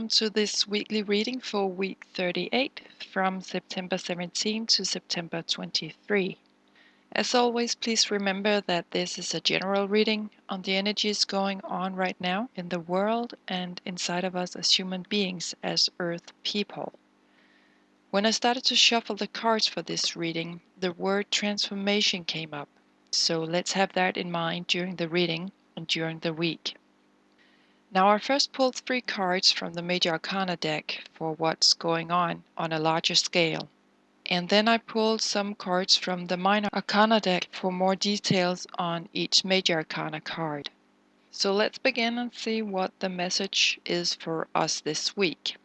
welcome to this weekly reading for week 38 from September 17 to September 23. As always, please remember that this is a general reading on the energies going on right now in the world and inside of us as human beings, as Earth people. When I started to shuffle the cards for this reading, the word transformation came up, so let's have that in mind during the reading and during the week. Now I first pulled 3 cards from the Major Arcana deck for what's going on a larger scale. And then I pulled some cards from the Minor Arcana deck for more details on each Major Arcana card. So let's begin and see what the message is for us this week.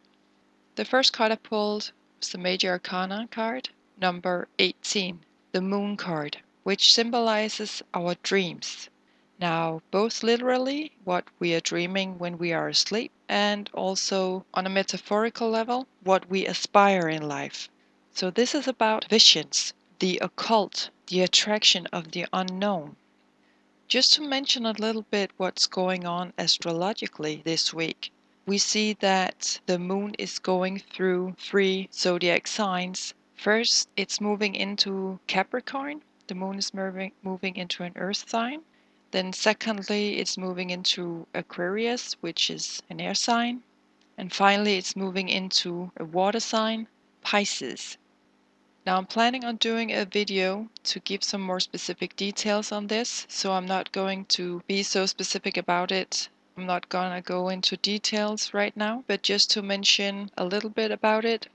The first card I pulled was the Major Arcana card, number 18, the Moon card, which symbolizes our dreams. Now, both literally, what we are dreaming when we are asleep, and also on a metaphorical level, what we aspire in life. So this is about visions, the occult, the attraction of the unknown. Just to mention a little bit what's going on astrologically this week, we see that the moon is going through 3 zodiac signs. First, it's moving into Capricorn. The moon is moving into an earth sign. Then secondly, it's moving into Aquarius, which is an air sign. And finally, it's moving into a water sign, Pisces. Now I'm planning on doing a video to give some more specific details on this, so I'm not going to be so specific about it. I'm not gonna go into details right now, but just to mention a little bit about it.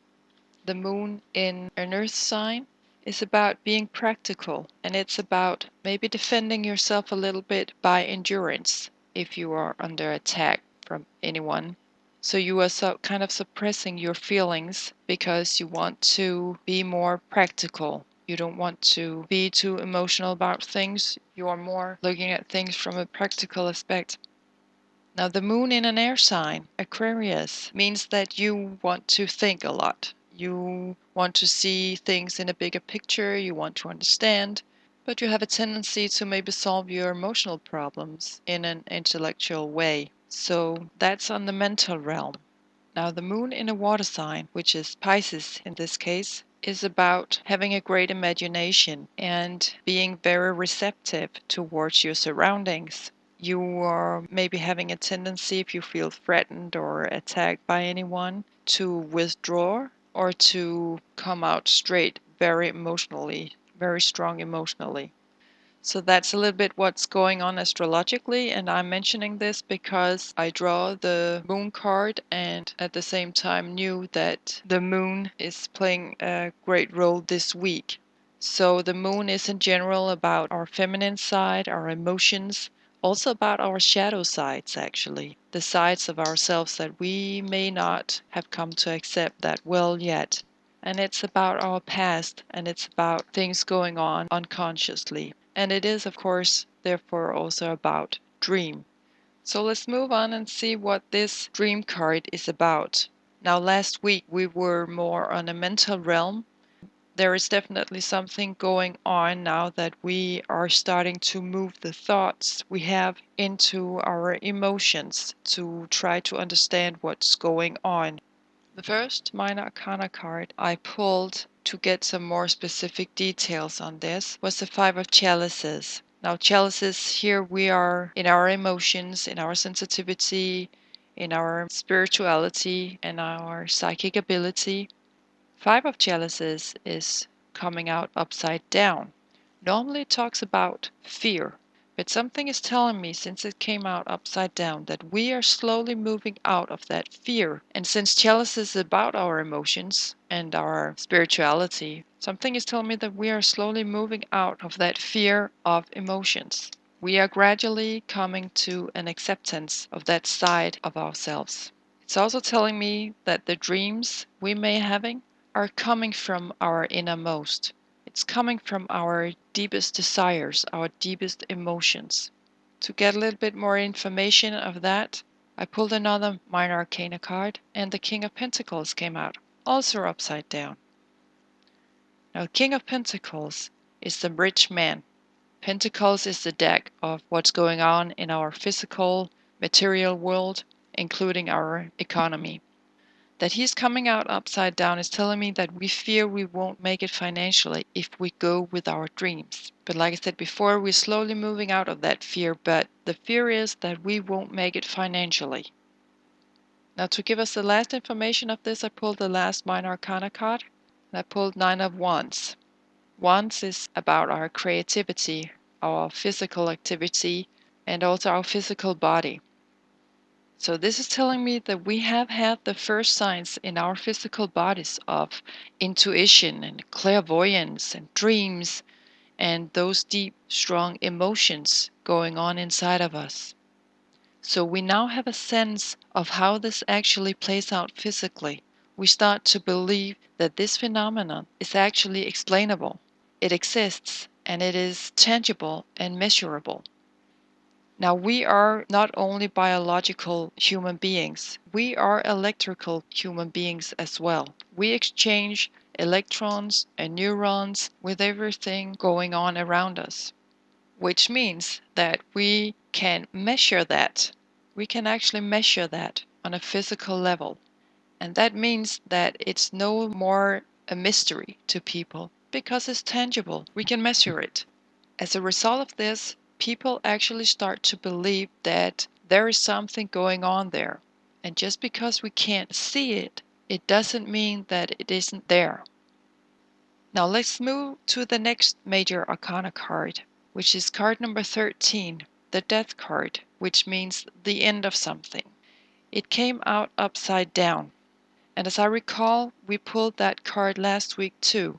The moon in an earth sign is about being practical, and it's about maybe defending yourself a little bit by endurance if you are under attack from anyone. So you are kind of suppressing your feelings because you want to be more practical. You don't want to be too emotional about things. You are more looking at things from a practical aspect. Now the moon in an air sign, Aquarius, means that you want to think a lot. You want to see things in a bigger picture, you want to understand, but you have a tendency to maybe solve your emotional problems in an intellectual way. So that's on the mental realm. Now the moon in a water sign, which is Pisces in this case, is about having a great imagination and being very receptive towards your surroundings. You are maybe having a tendency, if you feel threatened or attacked by anyone, to withdraw or to come out straight very emotionally, very strong emotionally. So that's a little bit what's going on astrologically, and I'm mentioning this because I draw the moon card and at the same time knew that the moon is playing a great role this week. So the moon is in general about our feminine side, our emotions, also about our shadow sides actually, the sides of ourselves that we may not have come to accept that well yet. And it's about our past, and it's about things going on unconsciously. And it is, of course, therefore also about dream. So let's move on and see what this dream card is about. Now, last week we were more on a mental realm. There is definitely something going on now that we are starting to move the thoughts we have into our emotions to try to understand what's going on. The first Minor Arcana card I pulled to get some more specific details on this was the 5 of Chalices. Now chalices, here we are in our emotions, in our sensitivity, in our spirituality, and our psychic ability. 5 of Chalices is coming out upside down. Normally it talks about fear, but something is telling me since it came out upside down that we are slowly moving out of that fear. And since Chalice is about our emotions and our spirituality, something is telling me that we are slowly moving out of that fear of emotions. We are gradually coming to an acceptance of that side of ourselves. It's also telling me that the dreams we may having are coming from our innermost. It's coming from our deepest desires, our deepest emotions. To get a little bit more information of that, I pulled another Minor Arcana card, and the King of Pentacles came out, also upside down. Now, King of Pentacles is the rich man. Pentacles is the deck of what's going on in our physical, material world, including our economy. That he's coming out upside down is telling me that we fear we won't make it financially if we go with our dreams. But like I said before, we're slowly moving out of that fear, but the fear is that we won't make it financially. Now, to give us the last information of this, I pulled the last minor arcana card, and I pulled Nine of Wands. Wands is about our creativity, our physical activity, and also our physical body. So this is telling me that we have had the first signs in our physical bodies of intuition and clairvoyance and dreams and those deep, strong emotions going on inside of us. So we now have a sense of how this actually plays out physically. We start to believe that this phenomenon is actually explainable. It exists and it is tangible and measurable. Now, we are not only biological human beings, we are electrical human beings as well. We exchange electrons and neurons with everything going on around us, which means that we can measure that. We can actually measure that on a physical level. And that means that it's no more a mystery to people because it's tangible. We can measure it. As a result of this, people actually start to believe that there is something going on there. And just because we can't see it, it doesn't mean that it isn't there. Now let's move to the next major arcana card, which is card number 13, the Death card, which means the end of something. It came out upside down. And as I recall, we pulled that card last week too.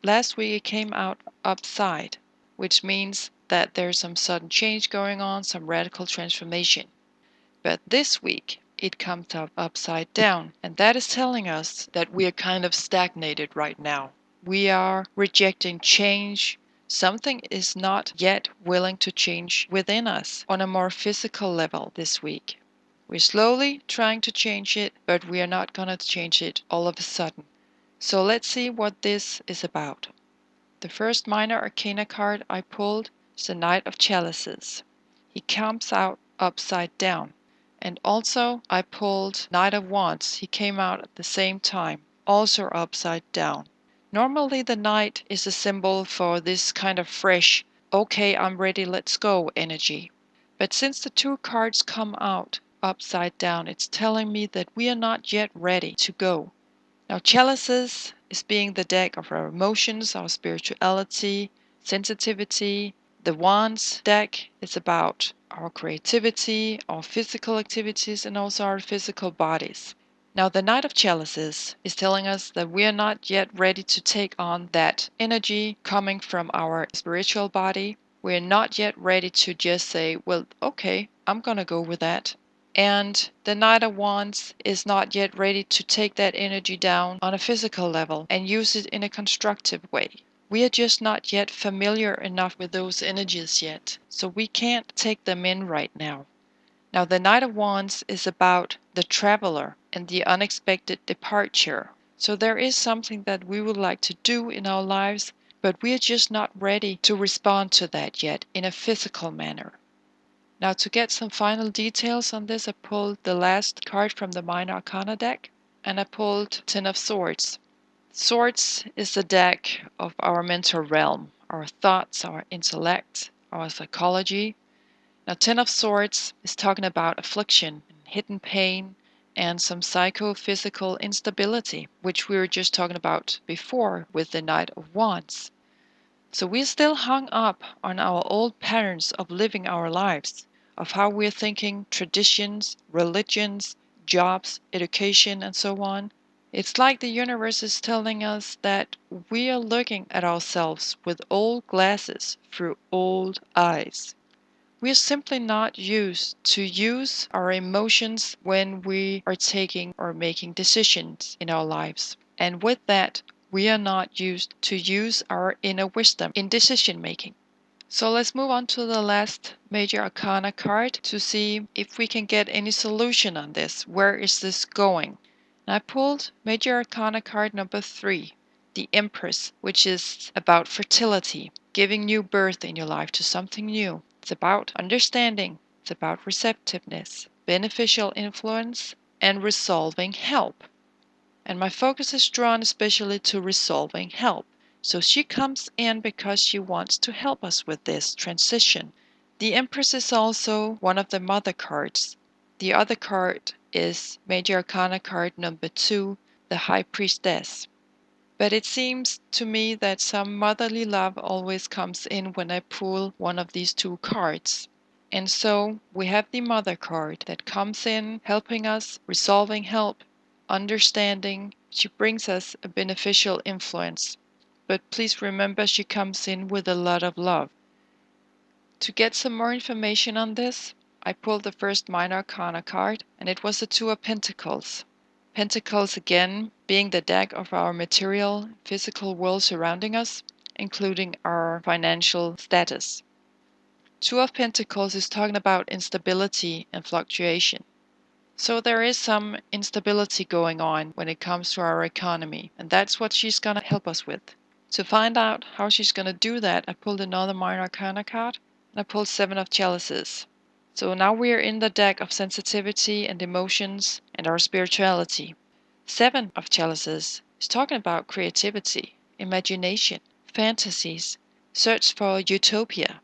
Last week it came out upside, which means that there's some sudden change going on, some radical transformation. But this week it comes up upside down, and that is telling us that we are kind of stagnated right now. We are rejecting change. Something is not yet willing to change within us on a more physical level this week. We're slowly trying to change it, but we are not going to change it all of a sudden. So let's see what this is about. The first minor arcana card I pulled is the Knight of Chalices. He comes out upside down. And also I pulled Knight of Wands. He came out at the same time, also upside down. Normally the Knight is a symbol for this kind of fresh, okay, I'm ready, let's go energy. But since the two cards come out upside down, it's telling me that we are not yet ready to go. Now, chalices is being the deck of our emotions, our spirituality, sensitivity. The wands deck is about our creativity, our physical activities, and also our physical bodies. Now, the Knight of Chalices is telling us that we are not yet ready to take on that energy coming from our spiritual body. We're not yet ready to just say, well, okay, I'm going to go with that. And the Knight of Wands is not yet ready to take that energy down on a physical level and use it in a constructive way. We are just not yet familiar enough with those energies yet, so we can't take them in right now. Now, the Knight of Wands is about the traveler and the unexpected departure. So there is something that we would like to do in our lives, but we are just not ready to respond to that yet in a physical manner. Now, to get some final details on this, I pulled the last card from the Minor Arcana deck, and I pulled Ten of Swords. Swords is the deck of our mental realm, our thoughts, our intellect, our psychology. Now, Ten of Swords is talking about affliction, hidden pain, and some psychophysical instability, which we were just talking about before with the Knight of Wands. So we're still hung up on our old patterns of living our lives, of how we're thinking traditions, religions, jobs, education, and so on. It's like the universe is telling us that we are looking at ourselves with old glasses through old eyes. We're simply not used to use our emotions when we are taking or making decisions in our lives. And with that, we are not used to use our inner wisdom in decision making. So let's move on to the last major arcana card to see if we can get any solution on this. Where is this going? And I pulled major arcana card number 3, the Empress, which is about fertility, giving new birth in your life to something new. It's about understanding, it's about receptiveness, beneficial influence, and resolving help. And my focus is drawn especially to resolving help. So she comes in because she wants to help us with this transition. The Empress is also one of the mother cards. The other card is Major Arcana card number 2, the High Priestess. But it seems to me that some motherly love always comes in when I pull one of these two cards. And so we have the mother card that comes in helping us, resolving help, understanding. She brings us a beneficial influence. But please remember she comes in with a lot of love. To get some more information on this, I pulled the first Minor Arcana card, and it was the Two of Pentacles. Pentacles again being the deck of our material, physical world surrounding us, including our financial status. Two of Pentacles is talking about instability and fluctuation. So there is some instability going on when it comes to our economy, and that's what she's going to help us with. To find out how she's going to do that, I pulled another Minor Arcana card, and I pulled Seven of Chalices. So now we are in the deck of sensitivity and emotions and our spirituality. Seven of Chalices is talking about creativity, imagination, fantasies, search for utopia.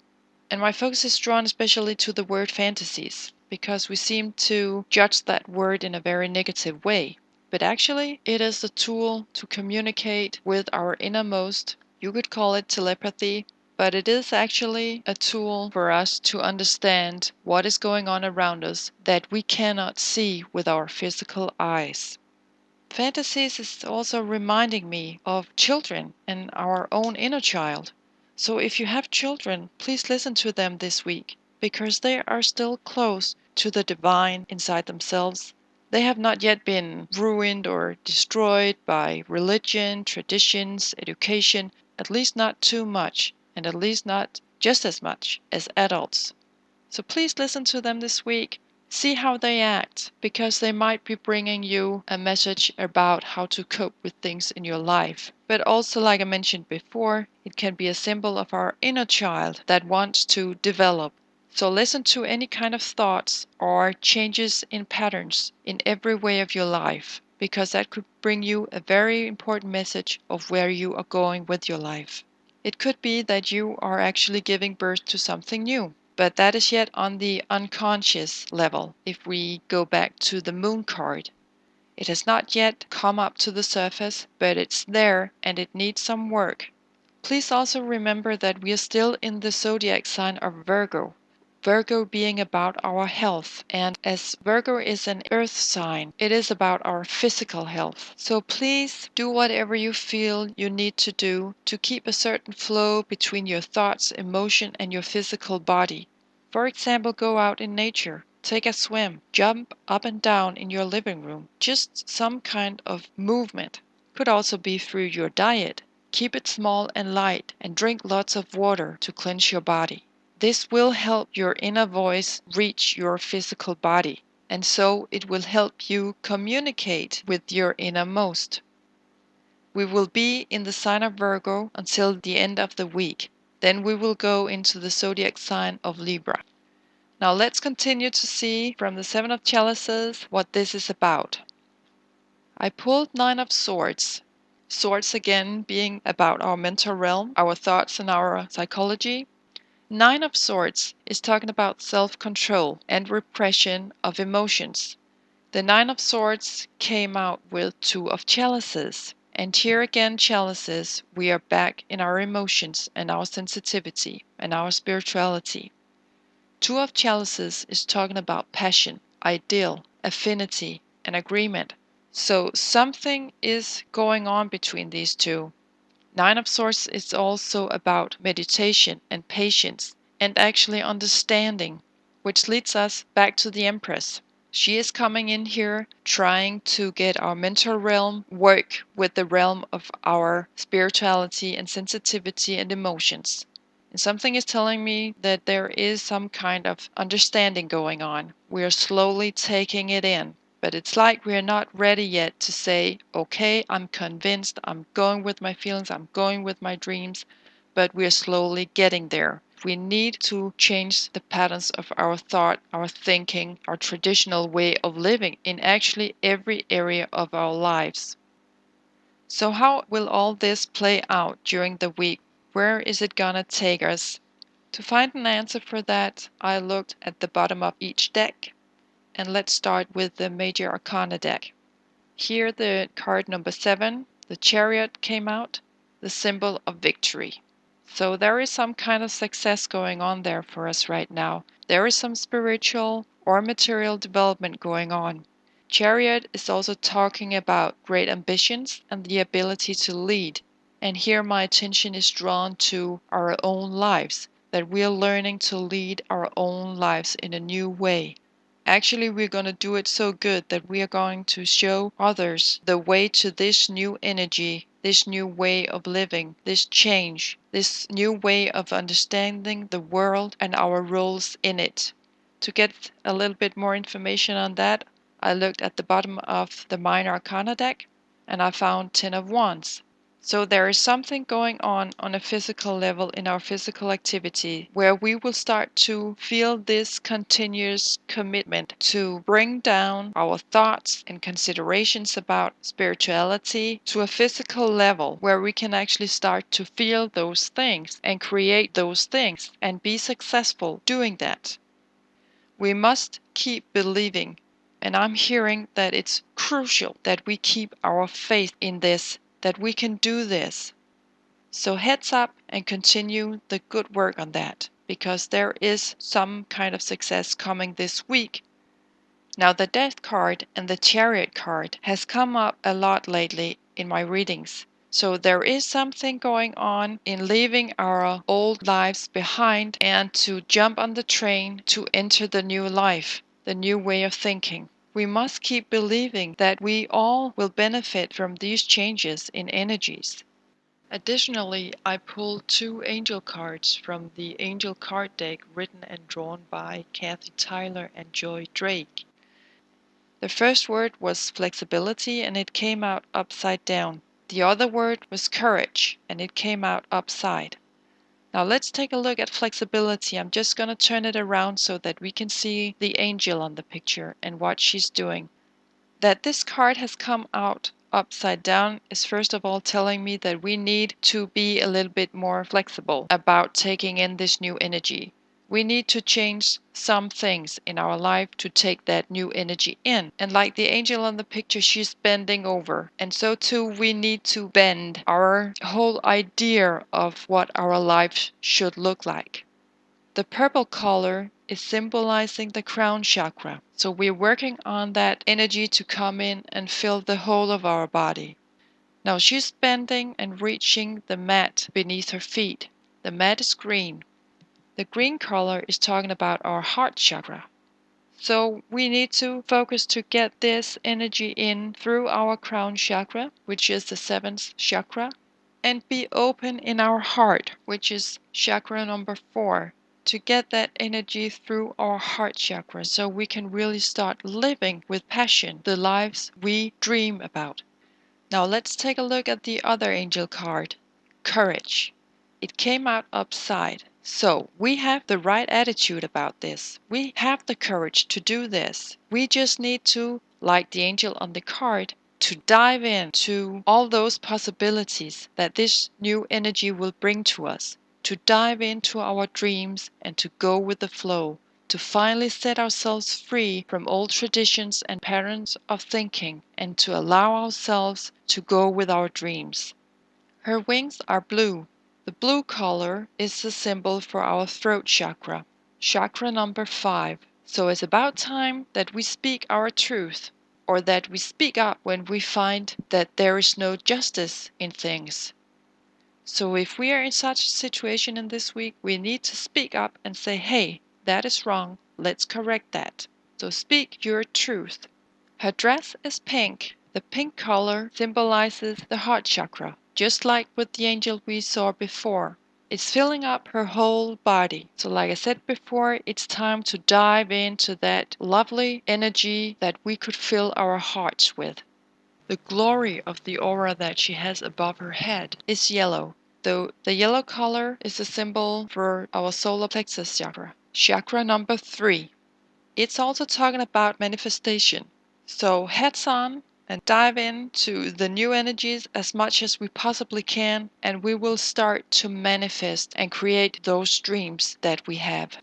And my focus is drawn especially to the word fantasies, because we seem to judge that word in a very negative way. But actually, it is a tool to communicate with our innermost. You could call it telepathy, but it is actually a tool for us to understand what is going on around us that we cannot see with our physical eyes. Fantasies is also reminding me of children and our own inner child. So if you have children, please listen to them this week, because they are still close to the divine inside themselves. They have not yet been ruined or destroyed by religion, traditions, education, at least not too much, and at least not just as much as adults. So please listen to them this week. See how they act, because they might be bringing you a message about how to cope with things in your life. But also, like I mentioned before, it can be a symbol of our inner child that wants to develop. So listen to any kind of thoughts or changes in patterns in every way of your life, because that could bring you a very important message of where you are going with your life. It could be that you are actually giving birth to something new. But that is yet on the unconscious level if we go back to the moon card. It has not yet come up to the surface, but it's there and it needs some work. Please also remember that we are still in the zodiac sign of Virgo. Virgo being about our health, and as Virgo is an earth sign, it is about our physical health. So please do whatever you feel you need to do to keep a certain flow between your thoughts, emotion, and your physical body. For example, go out in nature, take a swim, jump up and down in your living room, just some kind of movement. Could also be through your diet. Keep it small and light, and drink lots of water to cleanse your body. This will help your inner voice reach your physical body, and so it will help you communicate with your innermost. We will be in the sign of Virgo until the end of the week. Then we will go into the zodiac sign of Libra. Now let's continue to see from the Seven of Chalices what this is about. I pulled Nine of Swords. Swords again being about our mental realm, our thoughts and our psychology. Nine of Swords is talking about self-control and repression of emotions. The Nine of Swords came out with Two of Chalices. And here again, chalices, we are back in our emotions and our sensitivity and our spirituality. Two of Chalices is talking about passion, ideal, affinity, and agreement. So something is going on between these two. Nine of Swords is also about meditation and patience and actually understanding, which leads us back to the Empress. She is coming in here trying to get our mental realm work with the realm of our spirituality and sensitivity and emotions. And something is telling me that there is some kind of understanding going on. We are slowly taking it in. But it's like we're not ready yet to say, okay, I'm convinced, I'm going with my feelings, I'm going with my dreams, but we're slowly getting there. We need to change the patterns of our thought, our thinking, our traditional way of living in actually every area of our lives. So how will all this play out during the week? Where is it gonna take us? To find an answer for that, I looked at the bottom of each deck, and let's start with the Major Arcana deck. Here the card number 7, the Chariot, came out, the symbol of victory. So there is some kind of success going on there for us right now. There is some spiritual or material development going on. Chariot is also talking about great ambitions and the ability to lead. And here my attention is drawn to our own lives, that we are learning to lead our own lives in a new way. Actually, we're going to do it so good that we are going to show others the way to this new energy, this new way of living, this change, this new way of understanding the world and our roles in it. To get a little bit more information on that, I looked at the bottom of the Minor Arcana deck and I found 10 of Wands. So there is something going on a physical level in our physical activity where we will start to feel this continuous commitment to bring down our thoughts and considerations about spirituality to a physical level where we can actually start to feel those things and create those things and be successful doing that. We must keep believing, and I'm hearing that it's crucial that we keep our faith in this, that we can do this. So heads up and continue the good work on that, because there is some kind of success coming this week. Now the Death card and the Chariot card has come up a lot lately in my readings. So there is something going on in leaving our old lives behind and to jump on the train to enter the new life, the new way of thinking. We must keep believing that we all will benefit from these changes in energies. Additionally, I pulled 2 angel cards from the angel card deck written and drawn by Kathy Tyler and Joy Drake. The first word was flexibility and it came out upside down. The other word was courage and it came out upside. Now let's take a look at flexibility. I'm just going to turn it around so that we can see the angel on the picture and what she's doing. That this card has come out upside down is first of all telling me that we need to be a little bit more flexible about taking in this new energy. We need to change some things in our life to take that new energy in. And like the angel on the picture, she's bending over. And so too, we need to bend our whole idea of what our life should look like. The purple color is symbolizing the crown chakra. So we're working on that energy to come in and fill the whole of our body. Now she's bending and reaching the mat beneath her feet. The mat is green. The green color is talking about our heart chakra. So we need to focus to get this energy in through our crown chakra, which is the 7th chakra, and be open in our heart, which is chakra number 4, to get that energy through our heart chakra so we can really start living with passion the lives we dream about. Now let's take a look at the other angel card, courage. It came out upside. So we have the right attitude about this. We have the courage to do this. We just need to, like the angel on the card, to dive into all those possibilities that this new energy will bring to us, to dive into our dreams and to go with the flow, to finally set ourselves free from old traditions and patterns of thinking and to allow ourselves to go with our dreams. Her wings are blue. The blue color is the symbol for our throat chakra, chakra number 5. So it's about time that we speak our truth, or that we speak up when we find that there is no justice in things. So if we are in such a situation in this week, we need to speak up and say, hey, that is wrong, let's correct that. So speak your truth. Her dress is pink. The pink color symbolizes the heart chakra, just like with the angel we saw before. It's filling up her whole body. So like I said before, it's time to dive into that lovely energy that we could fill our hearts with. The glory of the aura that she has above her head is yellow, though the yellow color is a symbol for our solar plexus chakra, chakra number 3. It's also talking about manifestation. So heads on and dive into the new energies as much as we possibly can, and we will start to manifest and create those dreams that we have.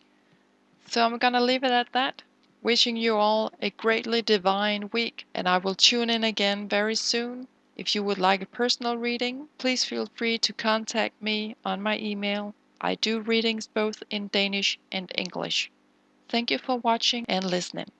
So I'm gonna leave it at that. Wishing you all a greatly divine week, and I will tune in again very soon. If you would like a personal reading, please feel free to contact me on my email. I do readings both in Danish and English. Thank you for watching and listening.